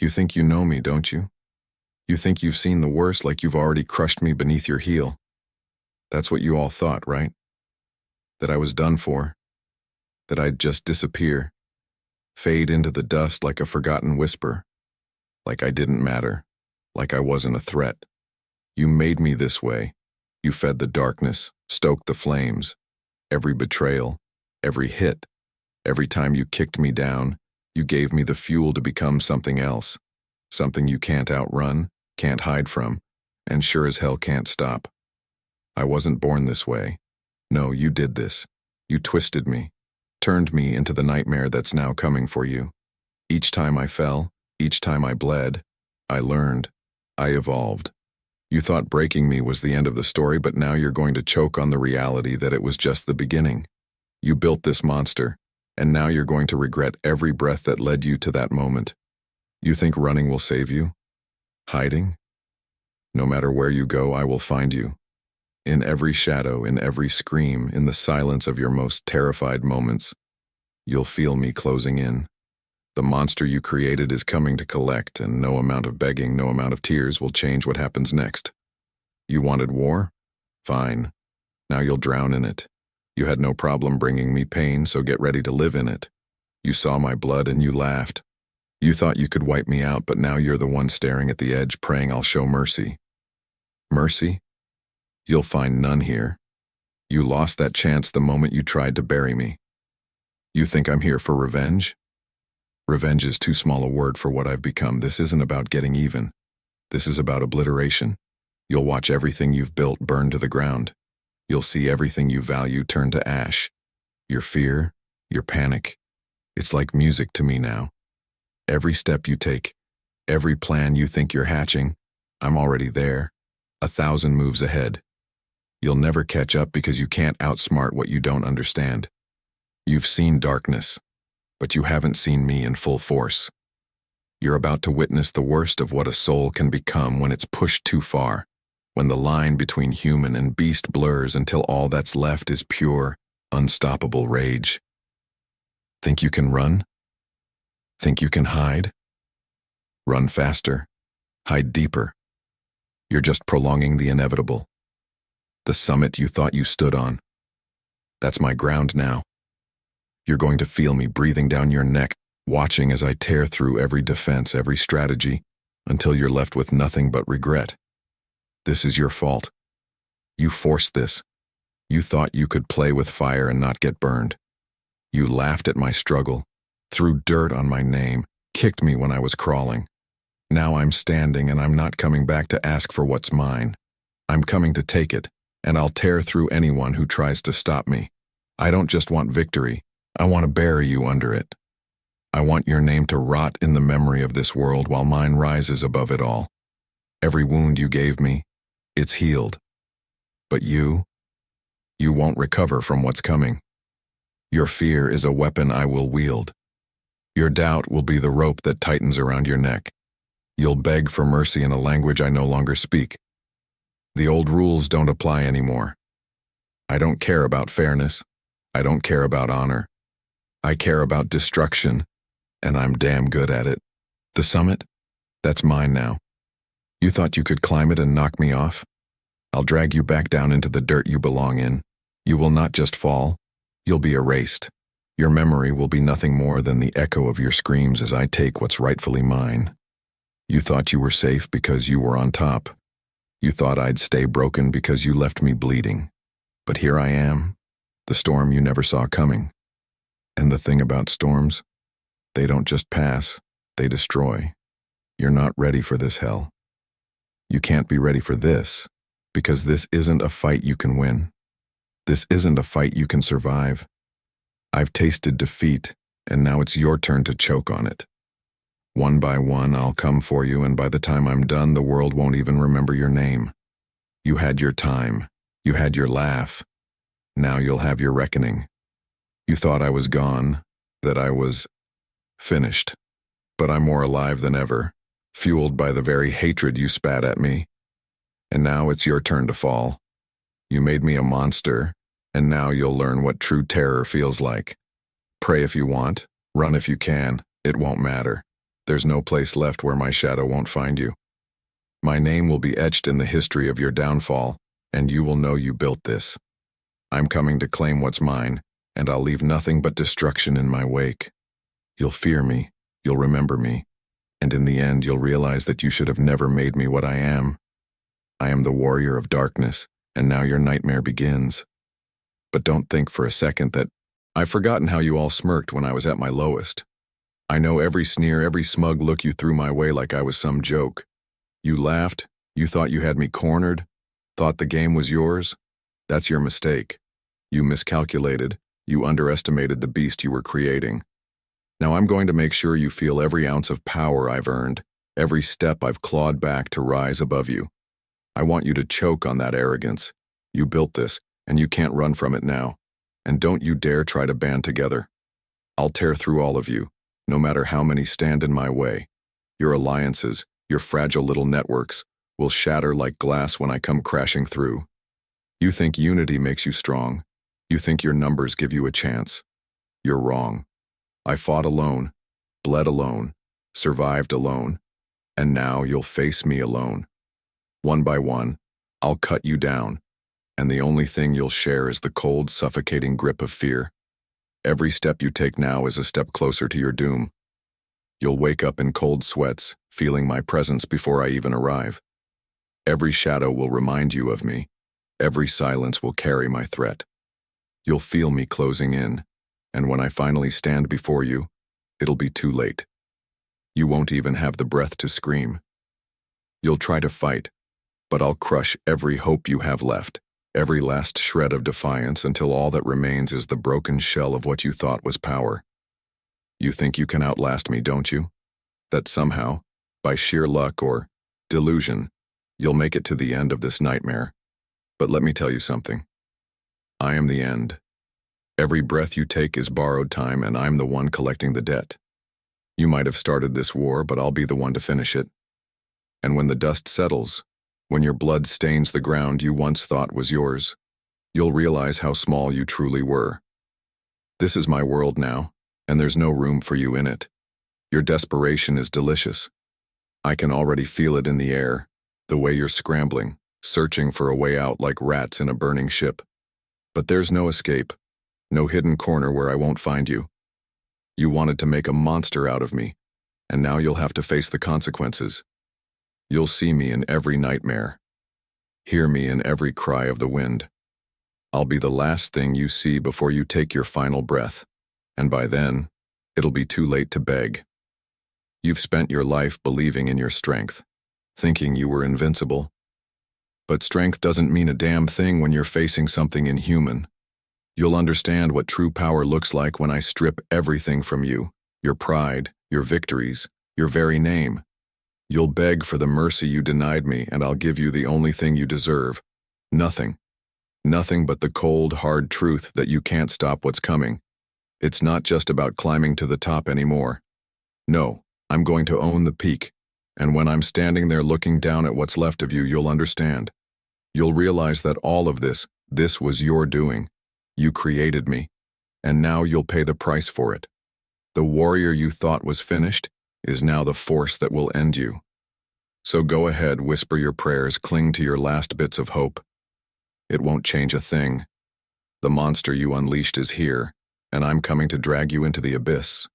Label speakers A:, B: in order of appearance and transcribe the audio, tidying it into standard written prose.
A: You think you know me, don't you? You think you've seen the worst, like you've already crushed me beneath your heel. That's what you all thought, right? That I was done for. That I'd just disappear. Fade into the dust like a forgotten whisper. Like I didn't matter. Like I wasn't a threat. You made me this way. You fed the darkness, stoked the flames. Every betrayal, every hit, every time you kicked me down, you gave me the fuel to become something else. Something you can't outrun, can't hide from, and sure as hell can't stop. I wasn't born this way. No, you did this. You twisted me, turned me into the nightmare that's now coming for you. Each time I fell, each time I bled, I learned, I evolved. You thought breaking me was the end of the story, but now you're going to choke on the reality that it was just the beginning. You built this monster, and now you're going to regret every breath that led you to that moment. You think running will save you? Hiding? No matter where you go, I will find you. In every shadow, in every scream, in the silence of your most terrified moments, you'll feel me closing in. The monster you created is coming to collect, and no amount of begging, no amount of tears will change what happens next. You wanted war? Fine. Now you'll drown in it. You had no problem bringing me pain, so get ready to live in it. You saw my blood and you laughed. You thought you could wipe me out, but now you're the one staring at the edge, praying I'll show mercy. Mercy? You'll find none here. You lost that chance the moment you tried to bury me. You think I'm here for revenge? Revenge is too small a word for what I've become. This isn't about getting even. This is about obliteration. You'll watch everything you've built burn to the ground. You'll see everything you value turn to ash. Your fear, your panic. It's like music to me now. Every step you take, every plan you think you're hatching, I'm already there, 1,000 moves ahead. You'll never catch up because you can't outsmart what you don't understand. You've seen darkness, but you haven't seen me in full force. You're about to witness the worst of what a soul can become when it's pushed too far, when the line between human and beast blurs until all that's left is pure, unstoppable rage. Think you can run? Think you can hide? Run faster. Hide deeper. You're just prolonging the inevitable. The summit you thought you stood on. That's my ground now. You're going to feel me breathing down your neck, watching as I tear through every defense, every strategy, until you're left with nothing but regret. This is your fault. You forced this. You thought you could play with fire and not get burned. You laughed at my struggle, threw dirt on my name, kicked me when I was crawling. Now I'm standing and I'm not coming back to ask for what's mine. I'm coming to take it, and I'll tear through anyone who tries to stop me. I don't just want victory. I want to bury you under it. I want your name to rot in the memory of this world while mine rises above it all. Every wound you gave me, it's healed. But you won't recover from what's coming. Your fear is a weapon I will wield. Your doubt will be the rope that tightens around your neck. You'll beg for mercy in a language I no longer speak. The old rules don't apply anymore. I don't care about fairness. I don't care about honor. I care about destruction, and I'm damn good at it. The summit? That's mine now. You thought you could climb it and knock me off? I'll drag you back down into the dirt you belong in. You will not just fall, you'll be erased. Your memory will be nothing more than the echo of your screams as I take what's rightfully mine. You thought you were safe because you were on top. You thought I'd stay broken because you left me bleeding. But here I am, the storm you never saw coming. And the thing about storms, they don't just pass, they destroy. You're not ready for this hell. You can't be ready for this, because this isn't a fight you can win. This isn't a fight you can survive. I've tasted defeat, and now it's your turn to choke on it. One by one, I'll come for you, and by the time I'm done, the world won't even remember your name. You had your time. You had your laugh. Now you'll have your reckoning. You thought I was gone, that I was finished. But I'm more alive than ever, fueled by the very hatred you spat at me. And now it's your turn to fall. You made me a monster, and now you'll learn what true terror feels like. Pray if you want, run if you can, it won't matter. There's no place left where my shadow won't find you. My name will be etched in the history of your downfall, and you will know you built this. I'm coming to claim what's mine, and I'll leave nothing but destruction in my wake. You'll fear me, you'll remember me, and in the end you'll realize that you should have never made me what I am. I am the warrior of darkness, and now your nightmare begins. But don't think for a second that I've forgotten how you all smirked when I was at my lowest. I know every sneer, every smug look you threw my way like I was some joke. You laughed, you thought you had me cornered, thought the game was yours. That's your mistake. You miscalculated, you underestimated the beast you were creating. Now I'm going to make sure you feel every ounce of power I've earned, every step I've clawed back to rise above you. I want you to choke on that arrogance. You built this, and you can't run from it now. And don't you dare try to band together. I'll tear through all of you, no matter how many stand in my way. Your alliances, your fragile little networks, will shatter like glass when I come crashing through. You think unity makes you strong. You think your numbers give you a chance. You're wrong. I fought alone, bled alone, survived alone, and now you'll face me alone. One by one, I'll cut you down, and the only thing you'll share is the cold, suffocating grip of fear. Every step you take now is a step closer to your doom. You'll wake up in cold sweats, feeling my presence before I even arrive. Every shadow will remind you of me. Every silence will carry my threat. You'll feel me closing in, and when I finally stand before you, it'll be too late. You won't even have the breath to scream. You'll try to fight, but I'll crush every hope you have left, every last shred of defiance until all that remains is the broken shell of what you thought was power. You think you can outlast me, don't you? That somehow, by sheer luck or delusion, you'll make it to the end of this nightmare. But let me tell you something. I am the end. Every breath you take is borrowed time, and I'm the one collecting the debt. You might have started this war, but I'll be the one to finish it. And when the dust settles, when your blood stains the ground you once thought was yours, you'll realize how small you truly were. This is my world now, and there's no room for you in it. Your desperation is delicious. I can already feel it in the air, the way you're scrambling, searching for a way out like rats in a burning ship. But there's no escape, no hidden corner where I won't find you. You wanted to make a monster out of me, and now you'll have to face the consequences. You'll see me in every nightmare, hear me in every cry of the wind. I'll be the last thing you see before you take your final breath, and by then, it'll be too late to beg. You've spent your life believing in your strength, thinking you were invincible. But strength doesn't mean a damn thing when you're facing something inhuman. You'll understand what true power looks like when I strip everything from you, your pride, your victories, your very name. You'll beg for the mercy you denied me, and I'll give you the only thing you deserve. Nothing. Nothing but the cold, hard truth that you can't stop what's coming. It's not just about climbing to the top anymore. No, I'm going to own the peak, and when I'm standing there looking down at what's left of you, you'll understand. You'll realize that all of this was your doing. You created me, and now you'll pay the price for it. The warrior you thought was finished is now the force that will end you. So go ahead, whisper your prayers, cling to your last bits of hope. It won't change a thing. The monster you unleashed is here, and I'm coming to drag you into the abyss.